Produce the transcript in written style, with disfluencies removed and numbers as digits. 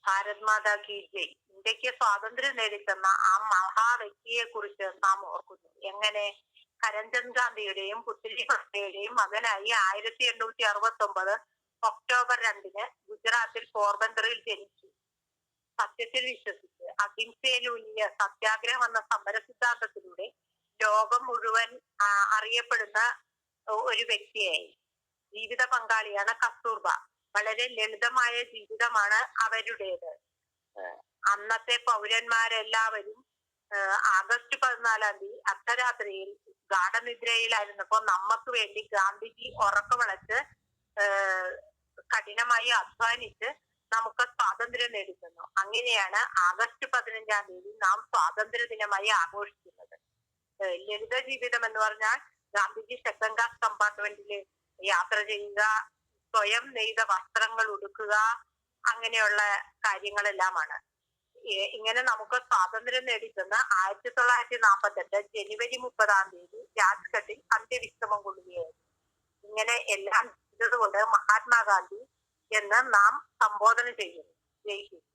ഭാരത് മാതാ കി ജയ്. ഇന്ത്യക്ക് സ്വാതന്ത്ര്യം നേടിത്തന്ന ആ മഹാ വ്യക്തിയെ കുറിച്ച് നാം ഓർക്കുന്നു. എങ്ങനെ? കരംചന്ദ് ഗാന്ധിയുടെയും പുത്ലി പട്ടേലുടെയും മകനായി 1869 ഒക്ടോബർ 2 ഗുജറാത്തിൽ പോർബന്തറിൽ ജനിച്ചു. സത്യത്തിൽ വിശ്വസിച്ച് അഹിംസയിലൂന്നിയ സത്യാഗ്രഹം എന്ന സമര സിദ്ധാന്തത്തിലൂടെ ലോകം മുഴുവൻ അറിയപ്പെടുന്ന ഒരു വ്യക്തിയായി. ജീവിത പങ്കാളിയാണ് കസ്തൂർബ. വളരെ ലളിതമായ ജീവിതമാണ് അവരുടേത്. അന്നത്തെ പൗരന്മാരെല്ലാവരും ആഗസ്റ്റ് 14 അർദ്ധരാത്രിയിൽ ഗാഠനിദ്രയിലായിരുന്നപ്പോ നമുക്ക് വേണ്ടി ഗാന്ധിജി ഉറക്കമിളച്ച് കഠിനമായി അധ്വാനിച്ച് നമുക്ക് സ്വാതന്ത്ര്യം നേടിത്തന്നു. അങ്ങനെയാണ് ആഗസ്റ്റ് 15 നാം സ്വാതന്ത്ര്യ ദിനമായി ആഘോഷിക്കുന്നത്. ലളിത ജീവിതം എന്ന് പറഞ്ഞാൽ ഗാന്ധിജി സെക്കൻഡ് ക്ലാസ് കമ്പാർട്ട്മെന്റിൽ യാത്ര ചെയ്യുക, സ്വയം നെയ്ത വസ്ത്രങ്ങൾ ഉടുക്കുക, അങ്ങനെയുള്ള കാര്യങ്ങളെല്ലാമാണ്. ഇങ്ങനെ നമുക്ക് സ്വാതന്ത്ര്യം നേടിത്തന്ന 1948 ജനുവരി 30 രാജ്ഘട്ടിൽ അന്ത്യവിശ്രമം കൊള്ളുകയായിരുന്നു. ഇങ്ങനെ എല്ലാം ചെയ്തതുകൊണ്ട് മഹാത്മാഗാന്ധി എന്ന് നാം സംബോധന ചെയ്യുന്നു. ജയ് ഹിന്ദ്.